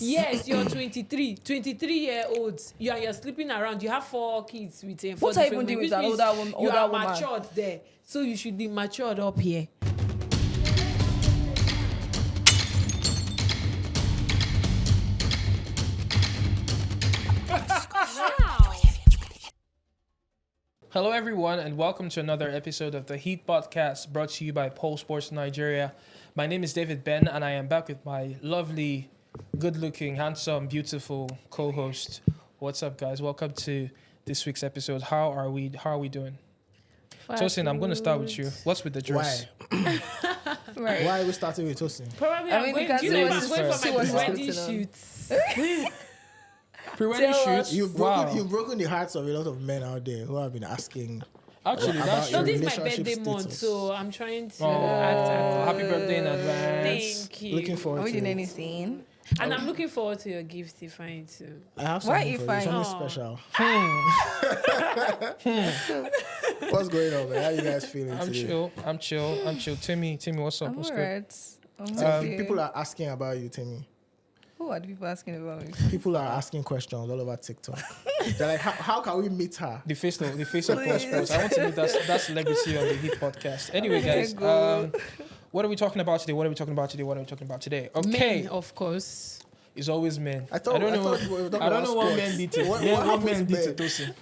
Yes, you're 23. 23-year-olds. You're sleeping around. You have 4 kids with him. What are you even doing with an older woman? You are Woman? matured there. So you should be matured up here. Hello, everyone, and welcome to another episode of the Heat Podcast brought to you by Pole Sports Nigeria. My name is David Ben, and I am back with my lovely, good-looking, handsome, beautiful co-host. What's up, guys? Welcome to this week's episode. How are we doing? Tosin, I'm going to start with you. What's with the dress? Why? Right. Why are we starting with Tosin? Probably I I'm mean, going, you can do you see know what's I'm going first. for See my what's pre-wedding happening. shoot. Pre-wedding Tell us. shoots? You've broken the hearts of a lot of men out there who have been asking. Actually, about that's your No, true. this is my relationship birthday month, status. so I'm trying to Oh, act. happy birthday in advance. Thank you. Looking Are forward we to doing it. anything? And I'm looking forward to your gift if I need to. I have Why something you for you, find- something Oh. special. What's going on, man? How you guys feeling today? I'm chill. Timmy, what's up? I'm What's good? alright. I'm So okay. people are asking about you, Timmy. Who are the people asking about me? People are asking questions all over TikTok. They're like, how can we meet her? The face of Pole Sports. I want to meet that's legacy on the Heat Podcast. Anyway, guys, good. what are we talking about today? Okay, Men, of course. it's always men. I thought we were talking I don't about know what sports. men did to What what happened men to did to men? Tosin.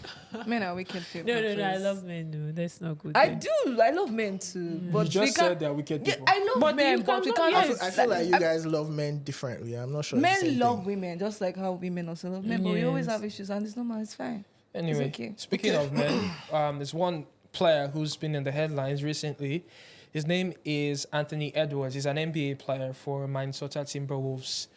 Men are wicked people. No, I please. love men. No, that's not good. I then. do. I love men too. But You we just can't. said they're wicked Yeah, people. I love But men, you but we cannot- can't. yes. I feel like you guys love men differently. I'm not sure. it's the Men same love thing. women just like how women also love men. But we always Yes. have issues, and it's normal. It's fine. Anyway, okay. speaking of men, there's one player who's been in the headlines recently. His name is Anthony Edwards. He's an NBA player for Minnesota Timberwolves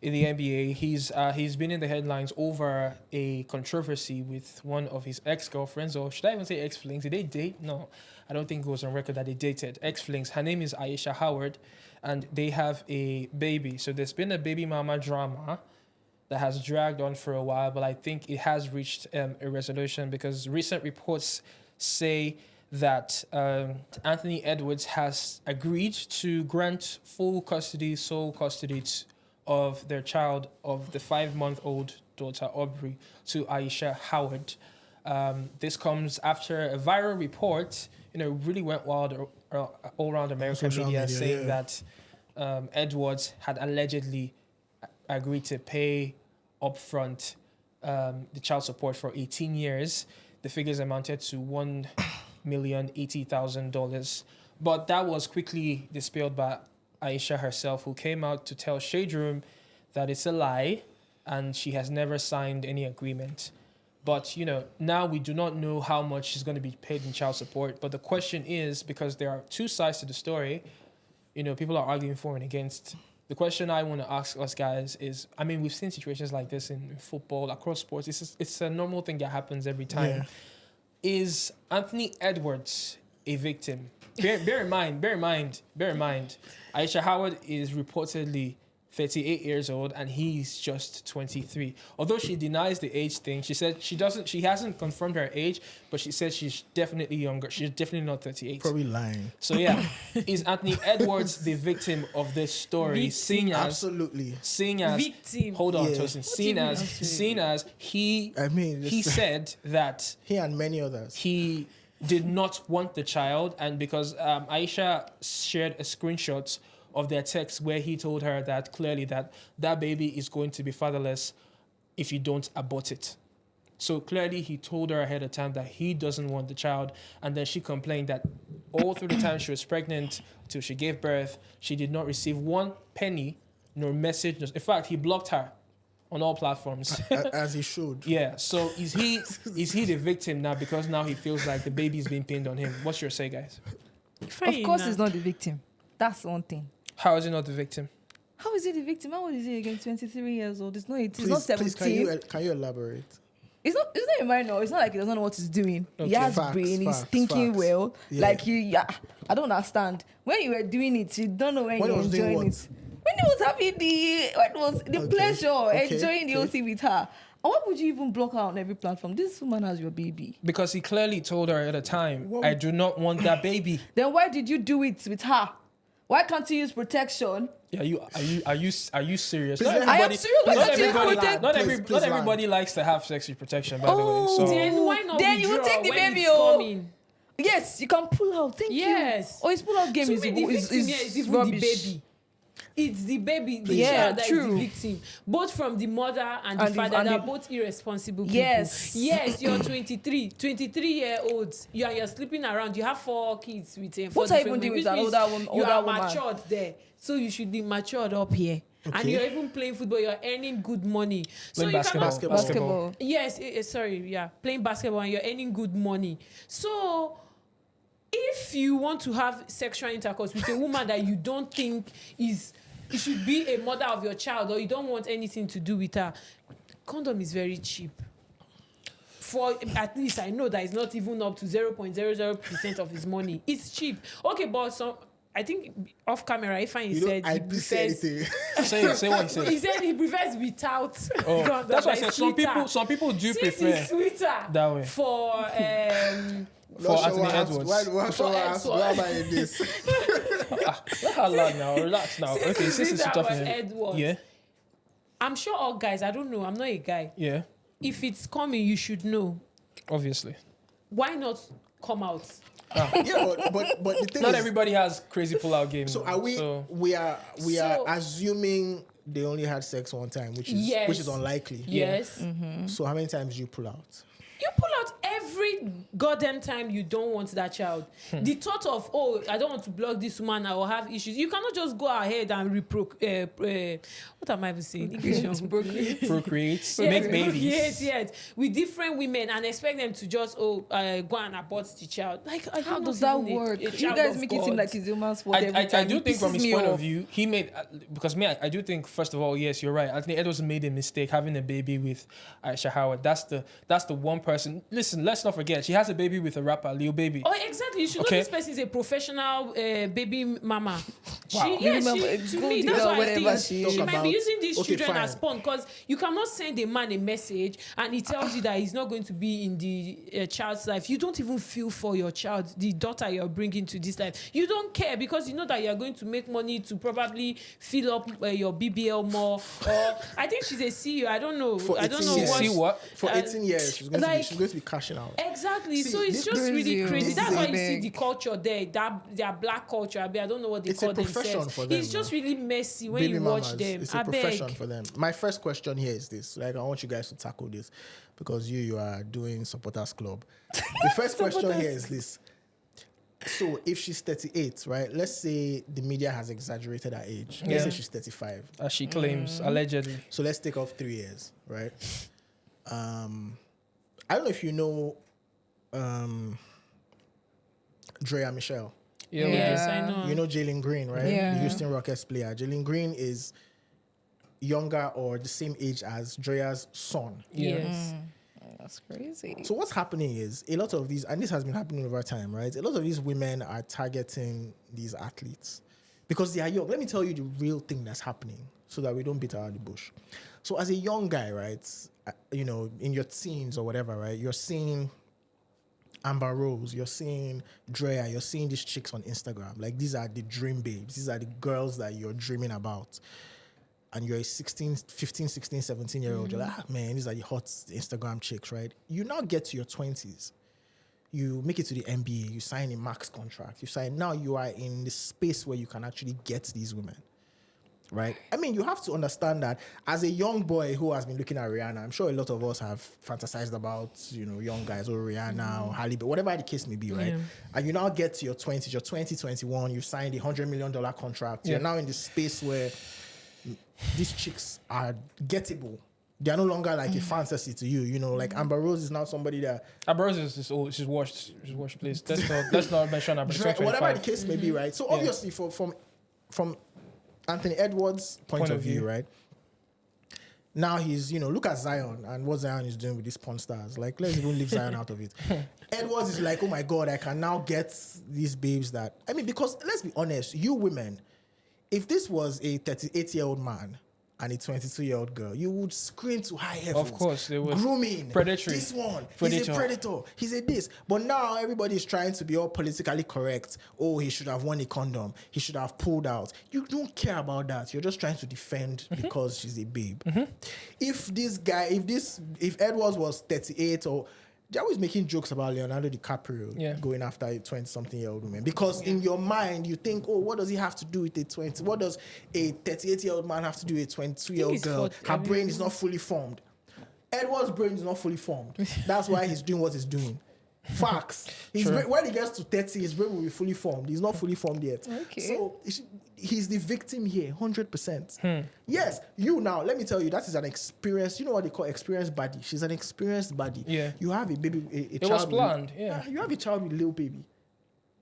in the NBA. He's been in the headlines over a controversy with one of his ex-girlfriends, or should I even say ex-flings? Did they date? No, I don't think it was on record that they dated. Ex-flings. Her name is Aisha Howard, and they have a baby. So there's been a baby mama drama that has dragged on for a while, but I think it has reached a resolution because recent reports say that Anthony Edwards has agreed to grant full custody, sole custody of their child, of the 5-month-old daughter, Aubrey, to Aisha Howard. This comes after a viral report, really went wild all around American Social media media, saying yeah. that Edwards had allegedly agreed to pay upfront the child support for 18 years. The figures amounted to $1,080,000. But that was quickly dispelled by Aisha herself, who came out to tell Shade Room that it's a lie and she has never signed any agreement. But, now we do not know how much she's going to be paid in child support. But the question is, because there are two sides to the story, people are arguing for and against. The question I want to ask us guys is, we've seen situations like this in football, across sports. It's a normal thing that happens every time. Yeah. Is Anthony Edwards a victim? Bear in mind, Aisha Howard is reportedly 38 years old and he's just 23. Although she denies the age thing, she said she hasn't confirmed her age, but she said she's definitely younger. She's definitely not 38. Probably lying. So yeah, is Anthony Edwards the victim of this story? Victim. Absolutely. Seeing as Victim. hold on, Yeah. Tosin. do Seeing you as he He said that he and many others. he did not want the child, and because Aisha shared a screenshot of their text where he told her that clearly that baby is going to be fatherless if you don't abort it. So clearly he told her ahead of time that he doesn't want the child, and then she complained that all through the time she was pregnant till she gave birth, she did not receive one penny nor message. In fact, he blocked her on all platforms. As he should. Yeah, so is he the victim now because now he feels like the baby is being pinned on him? What's your say, guys? Of course, he's not the victim. That's one thing. How is he not the victim? How is he the victim? How old is he again? 23 years old. It's not 18. Please, It's not 17. can you elaborate? It's not a minor. It's not like he doesn't know what he's doing. Okay. He has Facts, brain. He's facts, thinking facts. well. Yeah. Like I don't understand. When you were doing it, you don't know when When you he were was doing enjoying what? it. When he was having the Okay, pleasure, okay, enjoying the whole okay. thing with her. And why would you even block her on every platform? This woman has your baby. Because he clearly told her at a time, I do not want that baby. Then why did you do it with her? Why can't you use protection? Yeah, are you serious? Please, Not I am everybody, serious. not Why can't you everybody, protect- not everybody likes to have sexual protection. By the way, so Then why not Then you will withdraw take the when baby, it's oh. coming? Yes, you can pull out. Thank Yes. you. Oh, his pull out game To is me, the victim here is even rubbish. the baby. It's the baby, the Yeah, child that is true. the victim. Both from the mother and the And the- father, and they're the- both irresponsible people. Yes. Yes, you're 23-year-olds. You're sleeping around. You have 4 kids with him. What are you even doing with an older woman? You are woman? matured there. So you should be matured up here. And Okay. you're even playing football. You're earning good money. So playing you basketball. cannot... Basketball. Yes, playing basketball and you're earning good money. So if you want to have sexual intercourse with a woman that you don't think is, it should be a mother of your child, or you don't want anything to do with her, condom is very cheap. For at least I know that it's not even up to 0.00% of his money. It's cheap. Okay, but some, I think off camera, Ifeanyi said he prefers. say what he said. He said he prefers without Oh, condom. that's why I That said is some people do Since prefer it's sweeter that way. for For Anthony Edwards. Why am I in this? Let her learn now. Relax now. Since Okay, it's since it's sweeter tough. for Edwards. Yeah, I'm sure all guys, I don't know, I'm not a guy. yeah. If it's coming, you should know. Obviously, Why not come out? Yeah, but the thing not is, everybody has crazy pull-out games. So are we? We are So- assuming they only had sex one time, which is Yes. unlikely. Yes. So how many times do you pull out? You pull out every goddamn time you don't want that child. The thought of, oh, I don't want to block this woman, I will have issues. You cannot just go ahead and what am I even saying? English. procreate, Yeah, make babies. Yes, with different women and expect them to just go and abort the child. Like, How does that work? You guys make it seem like it's a man's fault every I time. do It think from pisses his me point of off. view, he made because I do think first of all, yes, you're right. Anthony Edwards made a mistake having a baby with Aisha Howard. That's the one person. Listen, let's not forget she has a baby with a rapper, Lil Baby. Oh, exactly. You should Okay. know this person is a professional baby mama. Wow. Baby mama, To gold me, that's digger, why I whatever think she she is. might be About- using these okay, children fine. as pawn, because you cannot send a man a message and he tells you that he's not going to be in the child's life. You don't even feel for your child, the daughter you're bringing to this life. You don't care because you know that you're going to make money to probably fill up your BBL more. Or I think she's a CEO. I don't know. For I don't 18 know years. what. See what? For 18 years, she's going to be cashing out. Exactly. See, So it's this just really crazy, crazy. this That's is why a you see big- the culture there. Their black culture. I don't know what they It's a call profession themselves. for them, It's just man. really messy when Baby you watch mamas, them. it's a I profession beg. for them. My first question here is this. Like, I want you guys to tackle this because you are doing supporters club. The first question here is this. So if she's 38, right? Let's say the media has exaggerated her age. Let's Yeah. say she's 35. As she claims, allegedly. So let's take off 3 years, right? I don't know if you know Drea Michelle. Yeah, we Yes, do. I know. You know Jalen Green, right? Yeah. The Houston Rockets player. Jalen Green is younger or the same age as Drea's son. Yes. That's crazy. So what's happening is a lot of these, and this has been happening over time, right? A lot of these women are targeting these athletes because they are young. Let me tell you the real thing that's happening so that we don't beat around the bush. So as a young guy, right, in your teens or whatever, right, you're seeing Amber Rose, you're seeing Drea, you're seeing these chicks on Instagram. Like, these are the dream babes. These are the girls that you're dreaming about. And you're a 15, 16, 17-year-old. You're like, man, these are the hot Instagram chicks, right? You now get to your 20s. You make it to the NBA. You sign a max contract. Now you are in the space where you can actually get these women, right? I mean, you have to understand that as a young boy who has been looking at Rihanna, I'm sure a lot of us have fantasized about, young guys or Rihanna or Halle, but whatever the case may be, right? Yeah. And you now get to your 20s, you're 20, 21, you've signed a $100 million contract. You're now in this space where these chicks are gettable. They are no longer like a fantasy to you. Like Amber Rose is now somebody that Amber Rose is old. She's washed. Please. Let's not mention Amber. whatever the case may be, right? So obviously, from Anthony Edwards' point of view, right? Now he's, look at Zion and what Zion is doing with these porn stars. Like, let's even leave Zion out of it. Edwards is like, oh my God, I can now get these babes that, because let's be honest, you women, if this was a 38-year-old man and a 22-year-old girl, you would scream to high heavens. Of course, they would. Grooming. Predatory. This one. He's Predator. a predator. He's a this. But now everybody's trying to be all politically correct. Oh, he should have worn a condom. He should have pulled out. You don't care about that. You're just trying to defend because she's a babe. If this guy, if Edwards was 38 or... They're always making jokes about Leonardo DiCaprio going after a 20-something-year-old woman. Because in your mind, you think, oh, what does he have to do with a 20? What does a 38-year-old man have to do with a 22-year-old girl? Her brain is not fully formed. Edward's brain is not fully formed. That's why he's doing what he's doing. Facts. When he gets to 30, his brain will be fully formed. He's not fully formed yet. Okay. So he's the victim here, 100%. Yes, now, let me tell you, that is an experience. You know what they call experienced body? She's an experienced body. Yeah. You have a baby, a child. It was planned, yeah. You have a child with a little baby.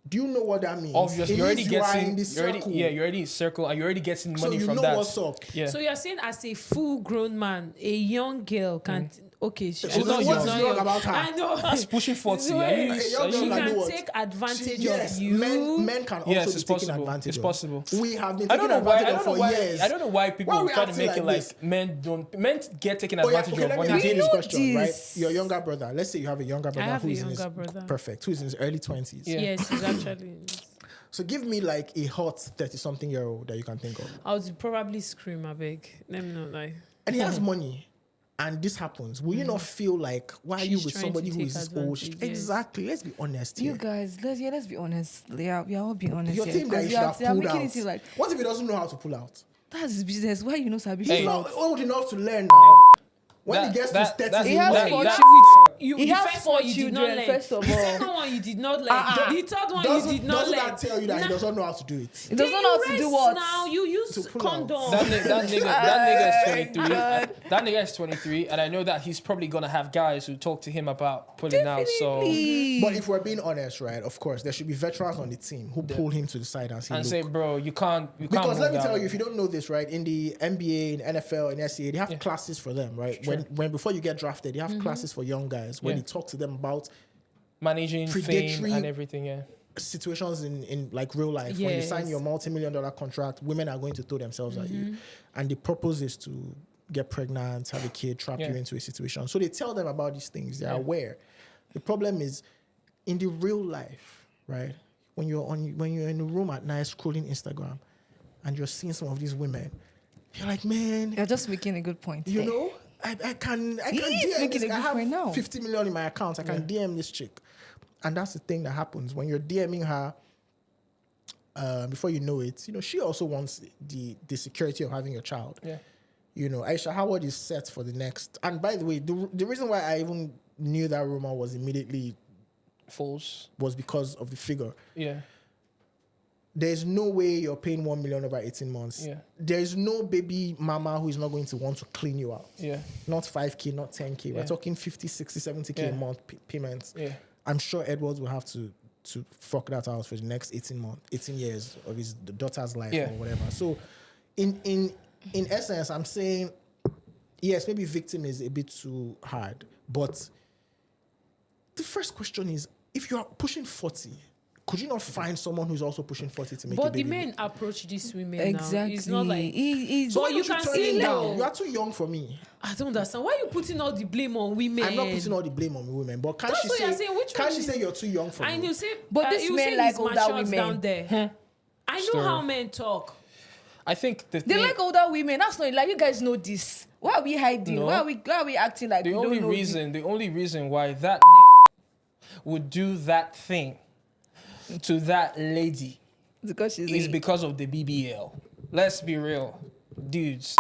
Do you know what that means? Obviously, you're already getting, circle. you're already in circle, and you're already getting money so from know that. What's up. Yeah. So you're saying as a full-grown man, a young girl can't... Okay, she's not not young. young. Wrong about her? I know. That's pushing 40. So Are you- a young are girl you- like can what? take advantage Yes, of you. men can also Yes, be it's taken possible. advantage It's of. possible. We have been I taken don't know why. advantage of for years. I don't know why people Why we try to acting make it like like men get taken Oh, yeah, advantage okay, of. let me When ask they you do. this know question, right? this. Your younger brother. Let's say you have a younger brother have who a is in younger his brother. perfect, who is in his early 20s. Yeah. Yes, he's actually... So give me like a hot 30-something-year-old that you can think of. I would probably scream, I beg. Let me not lie. And he has money. And this happens. Will you not feel like, why are you She's with trying somebody to who is take this old? advantage, yes. Exactly. Let's be honest here. You guys, let's be honest. Yeah, we are all being honest Your here. team that you because should have they are pulled making out. it seem like What if he doesn't know how to pull out? that's his business. Why you know Sabi? He's Hey. not old enough to learn now. When That- he gets that- to 30, that's- He he has will four learn. You, He the has first four one you did not children, learn. first of The all. second one you did not learn. Uh-uh. The third one you did not Doesn't learn. that tell you that he Now- doesn't know how to do it? He doesn't Then know you how to do rest what. Now you use To pull out. condom. That nigga is 23. God. That nigga is 23, and I know that he's probably gonna have guys who talk to him about pulling out. So Definitely. But if we're being honest, right, of course, there should be veterans on the team who pull him to the side and say, and look. say, bro, you can't. Because move let me that tell way. you, if you don't know this, right, in the NBA, in NFL, in SCA, they have classes for them, right? Sure. When before you get drafted, they have classes for young guys where Yeah. they talk to them about managing fame predatory- and everything, yeah. situations in like real life. When you sign Yes. your multi-million-dollar contract, women are going to throw themselves at you. And the purpose is to get pregnant, have a kid, trap you Yeah. into a situation. So they tell them about these things. They're Yeah. aware. The problem is in the real life, right? When you're in a room at night scrolling Instagram and you're seeing some of these women, you're like, man, You're just making a good point. you there. know, I can He is DM making this. a I good have point now. 50 million in my account. I can DM this chick. And that's the thing that happens when you're DMing her. Before you know it, you know, she also wants the security of having your child. Yeah. You know, Aisha Howard is set for the next. And by the way, the reason why I even knew that rumor was immediately False. was because of the figure. Yeah. There's no way you're paying 1 million over 18 months. Yeah. There's no baby mama who is not going to want to clean you out. Yeah. Not 5K, not 10K. We're Yeah. talking 50, 60, 70K a Yeah. month payments. Yeah. I'm sure Edwards will have to fuck that out for the next 18 years of his daughter's life Yeah. or whatever. So in essence, I'm saying, yes, maybe victim is a bit too hard, but the first question is, if you are pushing 40, could you not find someone who's also pushing 40 to make a But the baby? men approach these women Exactly. now. It's not like... He's So why But you don't can turn see him now. down? You are too young for me. I don't understand. Why are you putting all the blame on women? I'm not putting all the blame on women, but can't That's she what you're say? saying. Which Can't one she is- say you're too young for And me? you say... But this you men say like he's older matured women. down there. I know Story. how men talk. I think the They thing, like older women. That's not like you guys know this. Why are we hiding? No. Why are we acting like the we only don't know reason why that would do that thing to that lady because she's is because of the BBL. Let's be real, dudes.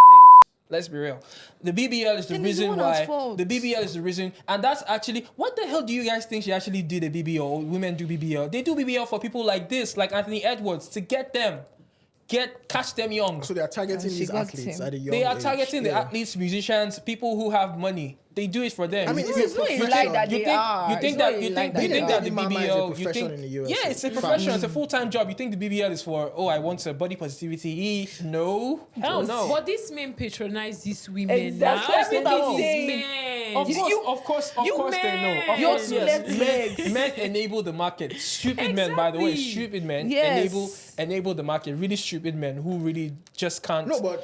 Let's be real. The BBL is the Then it's reason no one's why. fault. The BBL is the reason, and that's actually what the hell do you guys think she actually did a BBL? Women do BBL. They do BBL for people like this, like Anthony Edwards, to catch them young. So they are targeting And she these got athletes him. at a young They are age. targeting the Yeah. athletes, musicians, people who have money. they do it for them. I mean, It's not a lie that they are. You think It's not that a you lie think that you they think are. that the Mama is a BBL you profession think in the USA. yeah, it's a profession, it's a full-time job. You think the BBL is for I want a body positivity? No, hell no. But these men patronize these women Exactly. now. That's what I'm These saying. men. Of course, they know. Of You course, yes. two-left legs. Men enable the market. Stupid men, by the way, Exactly. stupid men Yes. enable the market. Really stupid men who really just can't. No, but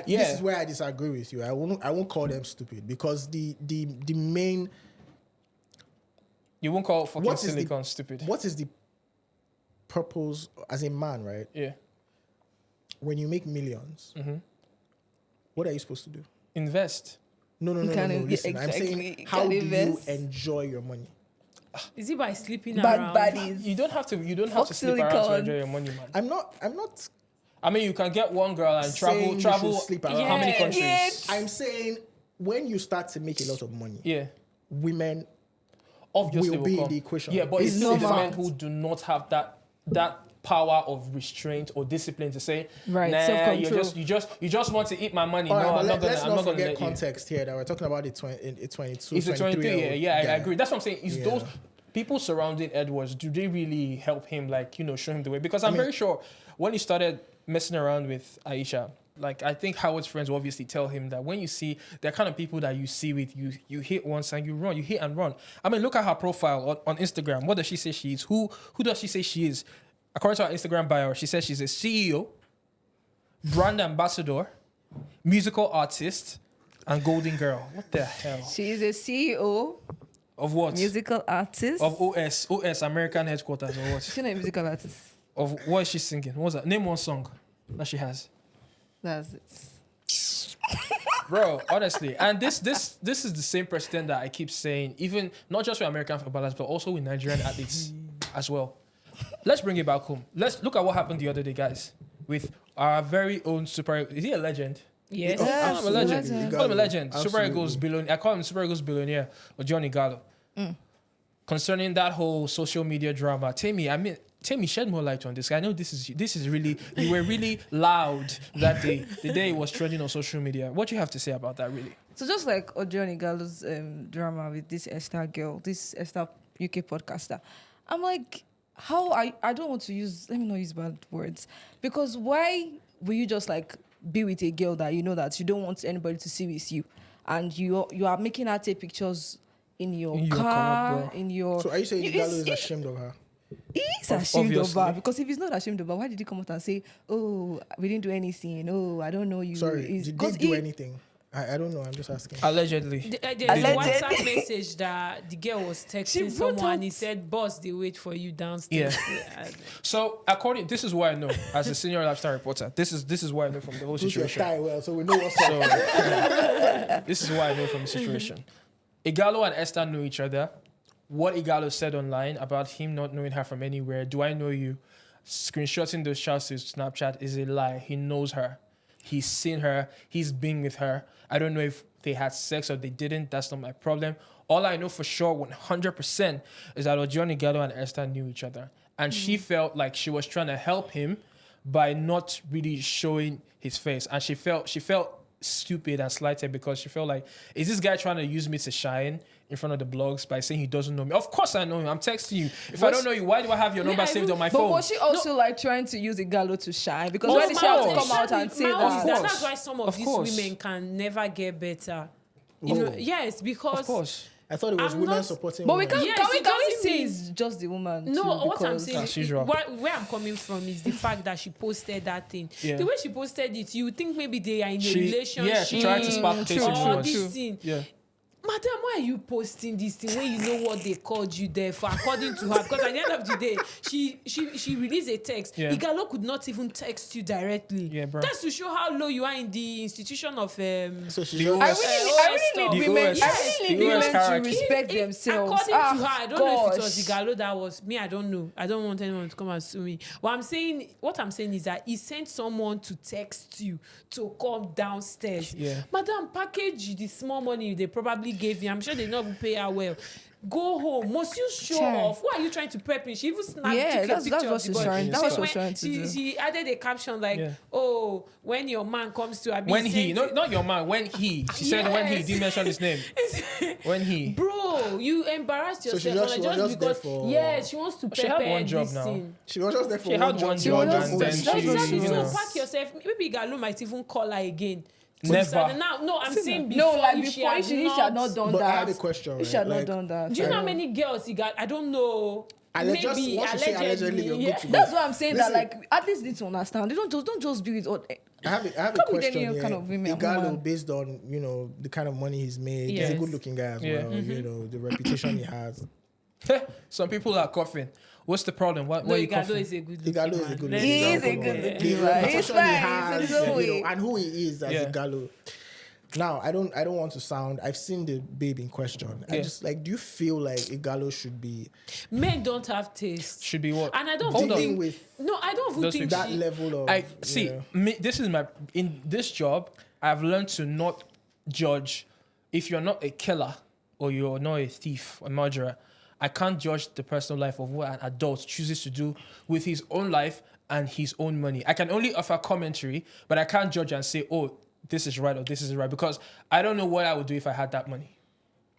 Yeah. this is where I disagree with you. I won't call them stupid because the main You won't call fucking What is the- silicon stupid. what is the purpose as a man, right? Yeah. When you make millions, what are you supposed to do? Invest. No. You can't in- Listen, I'm exactly. saying, You how can't do invest. you enjoy your money? Is it by sleeping Bad around? bodies. You don't have to. You don't have Fuck to sleep around to silicon. enjoy your money, man. I'm not I mean, you can get one girl and saying you travel. should sleep around. How many Yeah. countries? Yes. I'm saying when you start to make a lot of money, Yeah. women Obviously will be come. in the equation. Yeah, but It's it's still the normal. men who do not have that power of restraint or discipline to say, Right, nah, self-control. you just want to eat my money. All right, No, but I'm not let's gonna. I'm not not gonna forget let you. context here that we're talking about the 22, It's a 23. Yeah, I agree. That's what I'm saying. Is Yeah. those people surrounding Edwards? Do they really help him? Like show him the way? Because I'm very sure when he started messing around with Aisha. Like, I think Howard's friends will obviously tell him that when you see the kind of people that you see with you hit once and you run, you hit and run. I mean, look at her profile on Instagram. What does she say she is? Who does she say she is? According to her Instagram bio, she says she's a CEO, brand ambassador, musical artist, and golden girl. What the hell? She is a CEO, Of what? musical artist. Of OS, American headquarters, or what? She's not a musical artist. Of what is she singing? What's that? Name one song that she has. That's it. Bro, honestly, and this is the same precedent that I keep saying, even not just with American footballers, but also with Nigerian athletes as well. Let's bring it back home. Let's look at what happened the other day, guys, with our very own super. Is he a legend? Yes. Oh, Yeah, I call him a legend. absolutely. I call him a legend. Super Absolutely. Eagles billionaire. I call him Super Eagles billionaire, Odion Ighalo. Concerning that whole social media drama, Tammy, shed more light on this. I know this is really, you were really loud that day, the day it was trending on social media. What do you have to say about that, really? So just like Odion Ighalo's drama with this Esther girl, this Esther UK podcaster, I'm like, I don't want to use, let me not use bad words, because why will you just like be with a girl that you know that you don't want anybody to see with you, and you are making her take pictures in your car, car, bro. in your. So are you saying You- Ighalo it's- is ashamed of her? He's ashamed of her, Obviously. because if he's not ashamed of her, why did he come out and say, "Oh, we didn't do anything. Oh, I don't know you." Sorry, It's- did 'cause they do he- anything? I don't know. I'm just asking. Allegedly. There's a Allegedly. WhatsApp message that the girl was She texting wrote someone out- and he said, "Boss, they wait for you downstairs." So this is what I know as a senior lifestyle reporter. This is what I know from the whole Put your situation. tie well, so we know what's up. So this is what I know from the situation. Ighalo and Esther know each other. What Ighalo said online about him not knowing her from anywhere, do I know you? Screenshotting those chats to Snapchat is a lie. He knows her. He's seen her. He's been with her. I don't know if they had sex or they didn't. That's not my problem. All I know for sure, 100%, is that Odion Ighalo and Esther knew each other. And she felt like she was trying to help him by not really showing his face. And she felt stupid and slighted because she felt like, is this guy trying to use me to shine in front of the blogs by saying he doesn't know me? Of course I know him. I'm texting you. If I don't know you, why do I have your number I saved will- on my But phone? was she also like trying to use Ighalo to shine? Because Of why did she have to course. come out and say My own is that? that's why some of Of these course. women can never get better. You know, yes, because Of course. I thought it was I'm women not- supporting But we women. can, Yes, can we it doesn't say mean- it's just the woman? no, too, what I'm because- saying, As usual. where I'm coming from is the fact that she posted that thing. Yeah. The way she posted it, you would think maybe they are in a relationship. Yeah, she tried to spark taste true, or influence. this true. thing. Yeah. Madam, why are you posting this thing when you know what they called you there for, according to her? Because at the end of the day, she released a text. Yeah. Ighalo could not even text you directly. Yeah, bro. That's to show how low you are in the institution of So she The just, I OS really need The women. OS I really need the OS women to hierarchy. respect themselves. According to her, I don't know if it was gosh. Ighalo that was me. I don't know. I don't want anyone to come and sue me. What I'm saying is that he sent someone to text you to come downstairs. Yeah. Madam, package the small money they probably gave you and I'm sure they not even pay her well. Go home. Must you show Sure. off? Why are you trying to prep me? She even snapped Yeah, took a that's picture what of the she's boy. trying. That's So what she was when trying to do. she added a caption like, Yeah. "Oh, when your man comes to Abi, When he, send- not your man, when he. She said when he, Yes. didn't mention his name. When he. Bro, you embarrassed So she yourself. just- Honor, she was just there because for- yeah, she wants to She had prepare one job this now. thing. She was just there for She had one She job was and then just- she, Exactly. you So know. pack yourself. Maybe Galu might even call her again. Never. Now, no, I'm saying before No, like you, before if she had not done But that. I had a question, If she had right? not Like, done that. Do you know how I many girls he got? I don't know. Just once you say allegedly, you're good to go. That's what I'm saying. Listen. That like at least need to understand. They don't just do it. Or, I have a Come with question any here. kind of women, Ighalo, woman. based on the kind of money he's made, he's a Yes. good-looking guy as Yeah. well. The reputation he has. Some people are coughing. What's the problem? What No, are you Igalo coughing? is a good Ighalo looking is a man. good. Let's He not is a go good there. looking The man. reputation He's he fine. has, He's in his own way. and who he is as Yeah. Ighalo. Now, I don't want to sound. I've seen the babe in question. I Yeah. just like. Do you feel like Ighalo should be Men don't have taste. Should be what? And I don't Hold even on. dealing think. with No, I don't even Those think people. that she, level of? I see. Me, this is my in this job. I've learned to not judge if you're not a killer or you're not a thief, a murderer. I can't judge the personal life of what an adult chooses to do with his own life and his own money. I can only offer commentary, but I can't judge and say, "Oh, this is right" or "This is right," because I don't know what I would do if I had that money.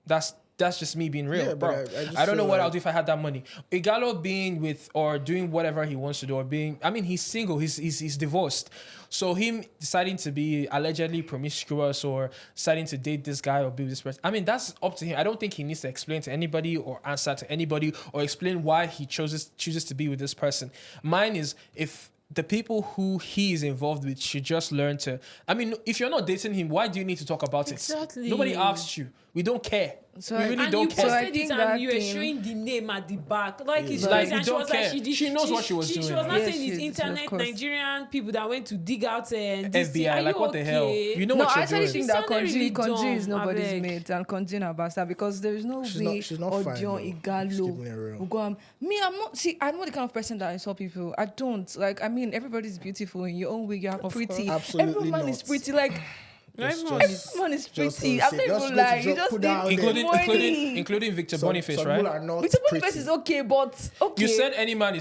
That's just me being real, Yeah, bro. but I just I don't know feel what like- I'll do if I had that money. Ighalo being with or doing whatever he wants to do, or being, I mean, he's single, he's divorced. So him deciding to be allegedly promiscuous or deciding to date this guy or be with this person, I mean, that's up to him. I don't think he needs to explain to anybody or answer to anybody or explain why he chooses to be with this person. Mine is if the people who he is involved with should just learn to. I mean, if you're not dating him, why do you need to talk about Exactly. it? Nobody asked you. We don't care. So we I- really and don't you care. So I posted think it that and you were thing- showing the name at the back. Like it's Like, crazy. we And she don't was like, care. She knows what she was doing. She was not Yes, saying it's she- of internet course. Nigerian people that went to dig out and this thing. FBI, Are like you what the hell? okay? You know No, what I you're actually doing. think It that sounded really Konji is dumb, nobody's abeg. mate and Konji na bastard because there is no She's way not- she's not fine, though. Odion Just keeping it real. Ighalo will go. Me, I'm not. See, I'm not the kind of person that I saw people. I don't like. I mean, everybody's beautiful in your own way. You're pretty. Absolutely Everyone not. is pretty. Like Everyone Just- everyone is just pretty. don't I'm say- not just even go to lying. You drop- just put need down there. Including Victor Boniface, some right? people are not Victor pretty. Boniface is okay, but okay. You said every man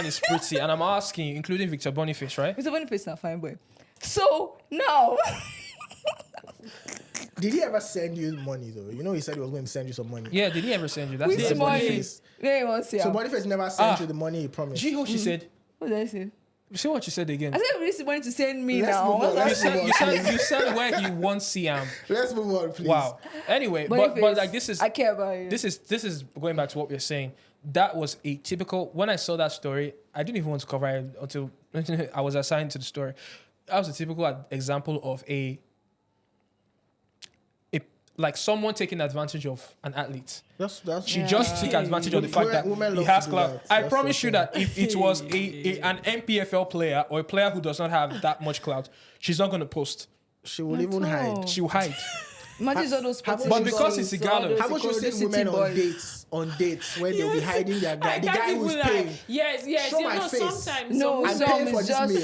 is pretty, and I'm asking you, including Victor Boniface, right? Victor Boniface is not fine boy. So now, Did he ever send you money though? You know, he said he was going to send you some money. Yeah, did he ever send you? That's which the Victor money? Boniface. Yeah, you want to say? So am. Boniface never sent Ah. you the money he promised. Gee, what she said. What did I say? See what you said again. I said we need money to send me Let's now. move on, What's let's that? move on. You said where he wants Siam. Let's move on, please. Wow. Anyway, but Boniface, like this is I care about you. this is going back to what we're saying. That was a typical. When I saw that story, I didn't even want to cover it until I was assigned to the story. That was a typical example of a like someone taking advantage of an athlete. That's She Yeah. just took advantage of the fact that Women he love has to do clout. that. I That's promise the you thing. that if it was an MPFL player or a player who does not have that much clout, she's not going to post. she will Not even all. hide. She'll hide. Imagine all those sports. But because it's Ighalo. How about you see women on dates when they'll be hiding their guy? I The can't guy who's even paying. lie. Yes. Show You my know, face. sometimes No, I'm some paying for is this just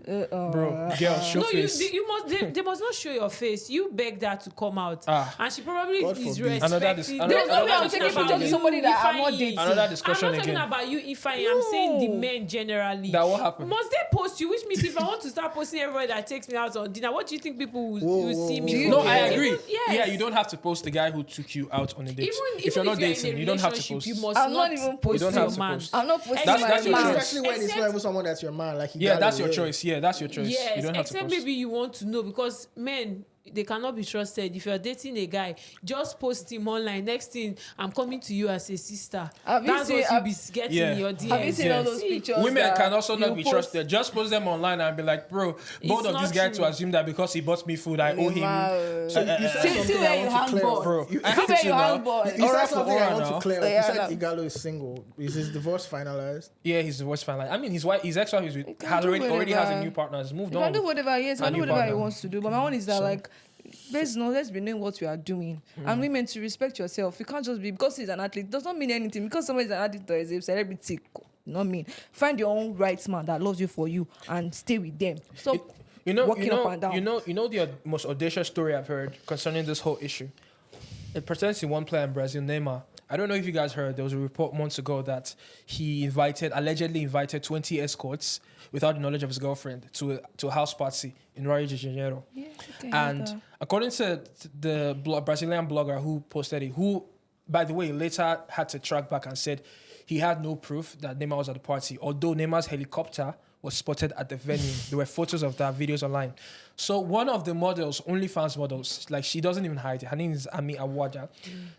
meal. Bro, girl, show no, face. you must. They must not show your face. You beg that to come out, and she probably God is forbid. respecting. There's no way I'm taking discussion pictures with again. somebody that I'm not dating. Another discussion I'm not talking again. about you, if I'm saying the men generally. That what happened? Must they post you? Which means if I want to start posting everybody that takes me out on dinner, what do you think people will, Whoa, will see whoa, me? whoa. No, for? I agree. Yes. Yeah, you don't have to post the guy who took you out on a date. Even if you're not dating, in a you don't have to relationship, post. You must I'm not not even post posting. You don't your have to man. post. I'm not posting That's my your man. choice. Especially when it's not even someone that's your man. Like Yeah, Ighalo, that's your choice. Yeah, that's your choice. Yes, you don't have to except post. maybe you want to know because men they cannot be trusted. If you're dating a guy, just post him online. Next thing, I'm coming to you as a sister. Have you That's seen- what you'll be getting Yeah. in your DMs. Have you seen all Yes. those pictures? Women that can also not you be post? trusted. Just post them online and be like, bro, bold It's of not this guy true. to assume that because he bought me food, I owe him. Wow. So you said See something where I you want hang to clear ball. up. Bro, You- I See have where to you now. hang ball. You Aura said for something I aura want now. to clear up. Yeah, You said I know. Ighalo is single. Is his divorce finalized? Yeah, his divorce finalized. I mean, his wife, his ex-wife is with, can has do already has a whatever. new partner. Has moved You on. can do whatever, yes, A can do new whatever he partner. wants to do. But my own is that So- like let's be knowing what we are doing. And women to respect yourself. You can't just be because he's an athlete does not mean anything. Because somebody's an athlete or is a celebrity, not mean. Find your own right man that loves you for you and stay with them. Stop walking up and down. You know the most audacious story I've heard concerning this whole issue. It pertains to one player in Brazil, Neymar. I don't know if you guys heard, there was a report months ago that he allegedly invited 20 escorts without the knowledge of his girlfriend to a house party in Rio de Janeiro. Yeah, okay, And according to the Brazilian blogger who posted it, who, by the way, later had to track back and said he had no proof that Neymar was at the party, although Neymar's helicopter was spotted at the venue. There were photos of that, videos online. So one of the models, OnlyFans models, like she doesn't even hide it, her name is Ami Awada,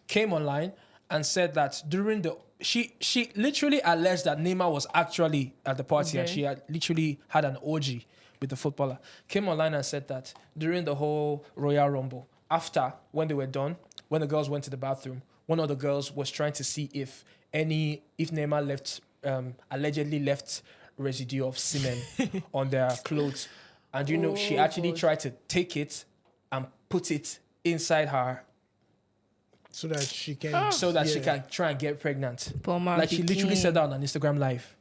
came online and said that during the... She literally alleged that Neymar was actually at the party and she had literally had an orgy with the footballer. Came online and said that during the whole Royal Rumble, after, when they were done, when the girls went to the bathroom, one of the girls was trying to see if Neymar left, allegedly left residue of semen on their clothes. And she actually tried to take it and put it inside her so that she can she can try and get pregnant. Poor Like she literally said that on an Instagram live.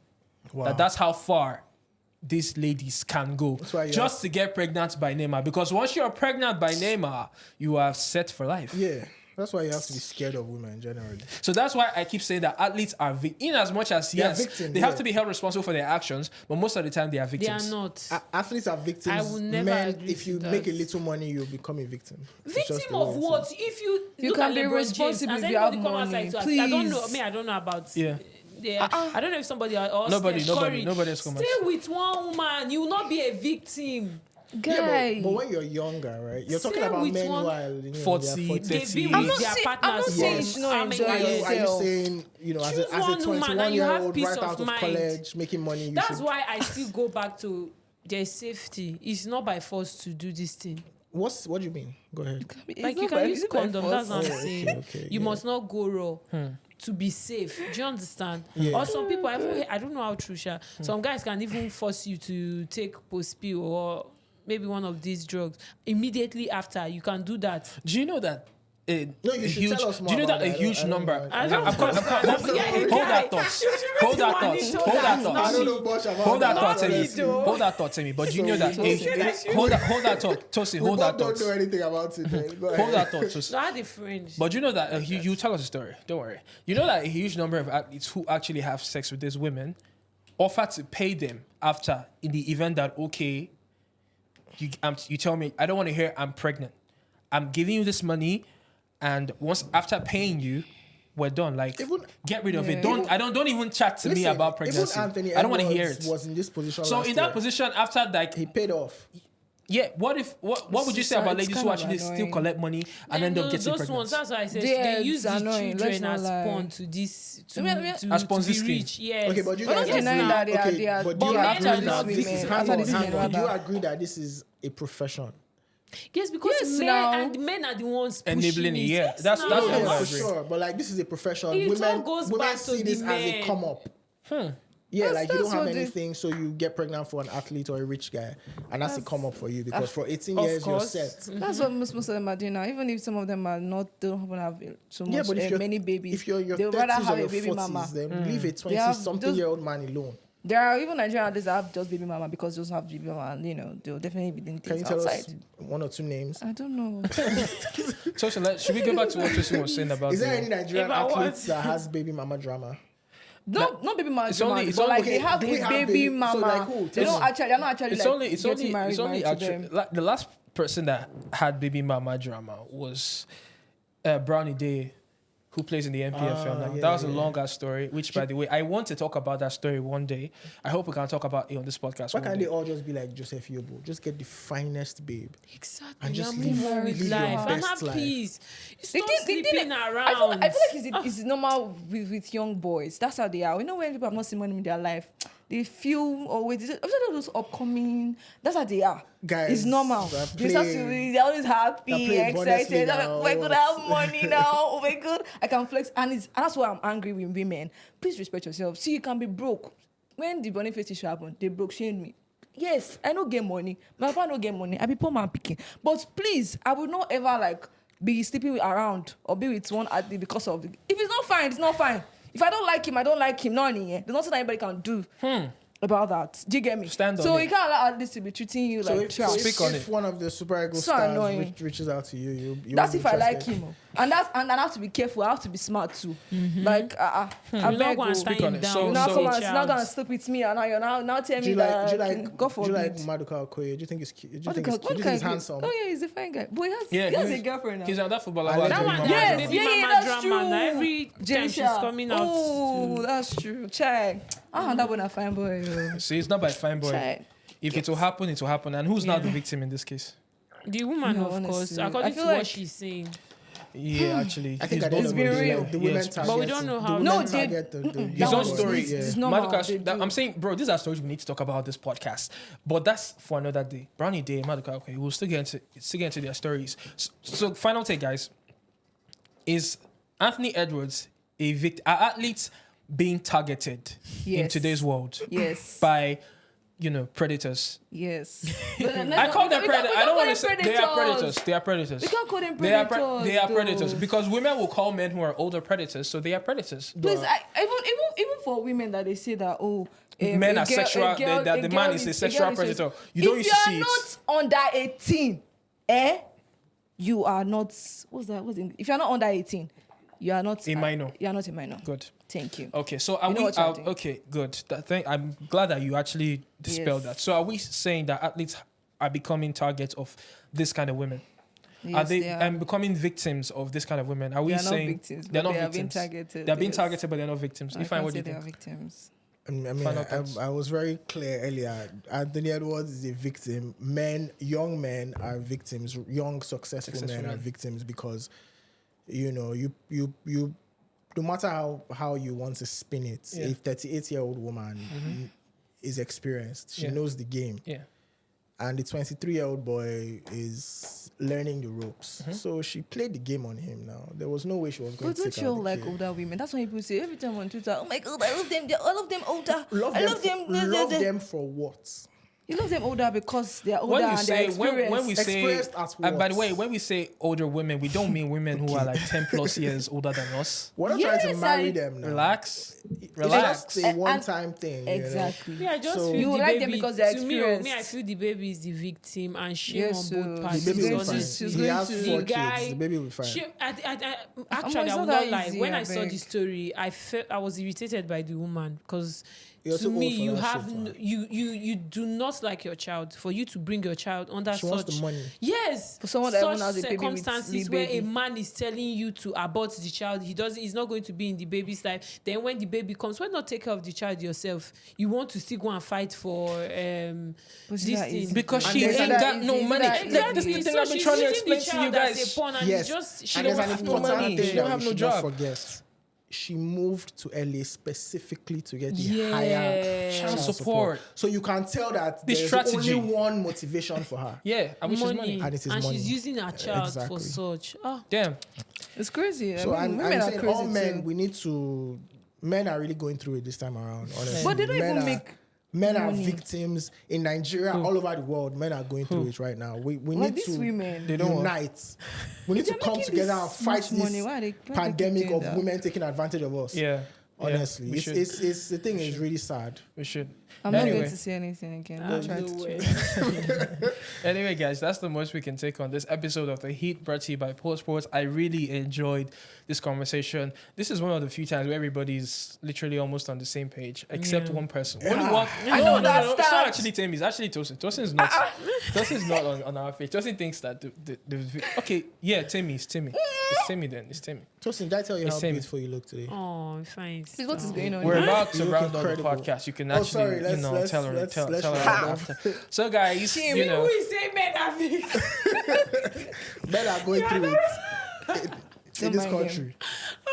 Wow. That's how far these ladies can go just to get pregnant by Neymar. Because once you're pregnant by Neymar, you are set for life. Yeah. That's why you have to be scared of women generally. So that's why I keep saying that athletes are in as much as victims, they have to be held responsible for their actions, but most of the time they are They victims. are not. Athletes are victims. I will never Men, agree if you to make that. a little money, you'll become a victim. It's just Victim the way of it what? is. If you look can at be LeBron James, responsible has if you have anybody come money, outside to I don't know. please. I don't know about. Yeah. I don't know if somebody or Nobody Steph Curry. has come Stay out. with one woman. You will not be a victim. Guy. Yeah, but when you're younger, right? You're talking Stay about with men one- who are, you know, 40, they're 30. They've been I'm with not their I'm not partners saying from you should not how enjoy many Are you, years? are you yourself. saying, you know, as Choose a one woman and you have 21-year-old peace right of out of mind. college making money, you That's should... why I still go back to there's safety. It's not by force to do this thing. What do you mean? Go ahead. Like you can use condom. That's what I'm Oh, saying. okay, You yeah. must not go raw to be safe. Do you understand? Yeah. Or some people, I don't know how true, Sha. Some guys can even force you to take post-pill or maybe one of these drugs immediately after. You can do that. Do you know that No, you should huge, tell us more do you know about that a that. huge I don't number? know. I don't Hold that thought. Hold that thought. Hold that I thought. don't know much about Hold that that, thought, honestly. Temi. Hold that thought, Temi. But do you know that? So Hold that thought, Tosi. We Hold both that don't know thought. anything about it. Man. Go Hold ahead. that thought, Tosi. So I had a friend. But you know that you tell us a story. Don't worry. You know that a huge number of athletes who actually have sex with these women offer to pay them after in the event that you tell me I don't want to hear I'm pregnant. I'm giving you this money, and once after paying you, we're done. Like get rid of it. Don't even chat to me Listen, about pregnancy. Even Anthony I don't want to hear Edwards it. was in this position So last in that year. position, after like He paid off. yeah, what would you say about It's ladies who kind of actually still annoying. collect money and end up getting those pregnant? ones, that's why I said Yeah, they use it's the annoying, let's children not as lie. pawn to this to As to Ponzi be scheme. rich. Yes. Okay, but you We're guys not denying that they are but But do you men agree are that not this victims. is After hang this on, men, hang on. Do you rather. agree that this is a profession? Yes, because Yes, men now. and men are the ones pushing Enabling it, yeah. Yes, That's now. what I Yeah, for agree. sure. But like this is a profession. It all Women goes women back to see the this as a men. come up. Yeah, like you don't have anything, so you get pregnant for an athlete or a rich guy, and that's a come up for you because for 18 Of years you're course. set. That's what most of them are doing now. Even if some of them are not, they don't even have so much Yeah, but if you're many babies. if you're in your they 30s would rather or have your a baby 40s, mama. then leave a They have 20-something-year-old man alone. There are even Nigerian athletes that have just baby mama because they just have baby mama, and they'll definitely be doing Can things you tell outside. us one or two names? I don't know. So should we go back to what Tosin was saying about Is there any Nigerian About what? athlete that has baby mama drama? Not baby mama, it's only- but like they have do we a have baby baby- so mama. like who? They're not actually it's like only getting married it's only to actually them. like the last person that had baby mama drama was Brownie Day, who plays in the NPFL now. yeah, That was a yeah. long ass story, which by the way, I want to talk about that story one day. I hope we can talk about it on this podcast. Why one can't day. they all just be like Joseph Yobo? Just get the finest babe. Exactly. And just and live- move on with live your life and best have life. peace. The Stop thing- sleeping I feel around. like it's normal with young boys. That's how they are. When people have not seen money in their life, they feel always. Especially those upcoming. That's how they are. Guys, it's normal. they're They're always happy, playing Bundesliga excited. Oh my God, I now. have money now. Oh my God, I can flex. And that's why I'm angry with women. Please respect yourself. See, you can be broke. When the Boniface issue happened, they broke shamed me. Yes, I don't get money. My papa don't get money. I be poor man picking. But please, I will not ever be sleeping around or be with one athlete because of it. If it's not fine, it's not fine. If I don't like him, I don't like him. No, there's nothing anybody can do about that. Do you get me? Stand on so it. you can't allow athletes to be treating you So like if, trash. Speak on it. if one of the Super Eagles So stars annoying. reaches out to you, you That's won't if be I like interested. him. And I have to be careful. I have to be smart too. Like, I You not beg go and you. tie Speak on him it. down. So- You're not so- come and it's not gonna sleep with me, and now tell Do me you like? that Do you like? go Do for you like it. Maduka Okoye? Do you think he's cute? Do you think What he's kind of- handsome? Oh yeah, he's a fine guy, but he has Yeah, a girlfriend now. He's another footballer. I who like has That a one, baby Yes, mama. that's yeah, baby yeah, mama that's drama. true. Now every time she's Jelisha. coming out. Oh, to- that's true. Chai. That one a fine boy. See, it's not by fine boy. Chai. If it will happen, it will happen. And who's now Yeah. the victim in this case? The woman, No, of course, honestly, I according to feel what like- she's saying. Yeah, actually. I think he's at the end both of been the day, real. like, the women Yes. target. But we don't know how the No, women they- target the his That own one, story. it's normal. Maduka, They do. I'm saying, bro, these are stories we need to talk about on this podcast. But that's for another day. Brownie Day, Maduka, okay, we'll still get into their stories. So final take, guys. Is Anthony Edwards are athletes being targeted in Yes. today's world Yes. by, predators? Yes. I call them predators. I don't want to say they are predators. They are predators. We can't call them They are predators. they are though. predators because women will call men who are older predators, so they are predators. Please, even for women that they say that Men a are girl- sexual. a girl- That a the girl man is a sexual girl predator. You don't used to see If you it. are not under 18, you are not. What's that? If you are not under 18, you are not A minor. You are not a minor. Good. Thank you. Okay, so are You know we what you're out? doing. Okay, good. I'm glad that you actually dispelled Yes. that. So are we saying that athletes are becoming targets of this kind of women? Are Yes, they are. becoming victims of this kind of women? Are we They are not saying victims, they're but not they are victims? being targeted, They're being yes. targeted, but they're not victims. I If I can't what do say you they think? are victims. I mean, Final thoughts. I was very clear earlier. Anthony Edwards is a victim. Young men are victims. Young, successful men are victims because, you no matter how you want to spin it, Yeah. a 38-year-old woman is experienced. She Yeah. knows the game. Yeah. And the 23-year-old boy is learning the ropes. So she played the game on him now. There was no way she was going But to don't take you out all the like kid. older women? That's what people say every time on Twitter. Oh my God, I love them. They're all of them older. Love I them love them. love them for what? You love them older because they're older When you and say they're experienced. when we say Experienced at and by the what? way, when we say older women, we don't mean women who are like 10 plus years older than us. We're not trying to Yes, marry I- them now. Relax. It's Relax. just a one-time thing. Exactly. Yeah, I just So- feel You the like baby, them because they're to me, experienced. I feel the baby is the victim and shame Yes, on both so parties. The baby will be She's fine. she's He going has to- 4 The guy- kids. The baby will be fine. Actually, it's I not will that not lie. easy, When I I saw beg. the story, I was irritated by the woman because You're to too me, old for you that have shit, no, man. you do not like your child. For you to bring your child under She such wants the money. yes, For someone that such even has a baby with circumstances the where baby. a man is telling you to abort the child, he's not going to be in the baby's life. Then when the baby comes, why not take care of the child yourself? You want to still go and fight for But this it's not thing easy. Because And she there's ain't that got easy, no it's money. that Like, easy. this is the thing I've been trying to using explain the to you child as guys. a pawn and Yes, she and don't there's an have no important money. thing She don't that have we no should not job. forget. She moved to LA specifically to get the Yeah. higher Child child support. So you can tell that The there's strategy. only one motivation for her. Yeah, I wish it's money. And it is and money. she's using her child Exactly. for such. Oh, Damn. It's crazy. So I mean, I'm women are saying crazy all men, too. we need to. Men are really going through it this time around. Honestly, But they don't Men even are- make Men are money. victims in Nigeria, all over the world. Men are going through it right now. We like need these to women. They don't want- unite. We need to They're come making together this and fight much this money. Why they keep pandemic doing of that? women taking advantage of us. Yeah. Honestly, we should. it's the thing is really sad. We should. I'm not Anyway. going to say anything again. Ah, Don't try no to way. change. Anyway, guys, that's the most we can take on this episode of The Heat brought to you by Pole Sports. I really enjoyed this conversation. This is one of the few times where everybody's literally almost on the same page, except Yeah. one person. Yeah. Only one. I know that It's not starts. actually Temi. It's actually Tosin. Tosin's not. Tosin's not on our page. Tosin thinks that okay, yeah, Temi. It's Temi. It's Temi then. It's Temi. Tosin, did I tell you It's how same. beautiful you look today? oh, fine. Please, what is going on? We're here? about to You look round up the incredible. podcast. You can Oh, actually, sorry, let's- tell her, let's- tell let's her wrap up. after. So, guys, Team, you know, Who is saying men are victims? Men are going through it in Don't this mind country.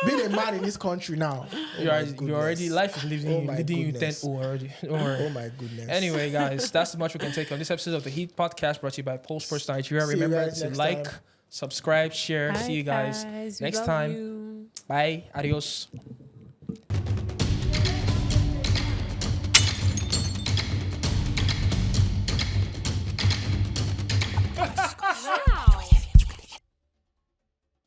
Being a man in this country now. you already life. life is leading Oh my you goodness. 10 already. Don't worry. Oh my goodness. Anyway, guys, that's the much we can take on this episode of the Heat Podcast brought to you by Pole Sports Nigeria. See you Remember guys to next like, time. subscribe, share. See you guys We next love time. you. Bye. Adios.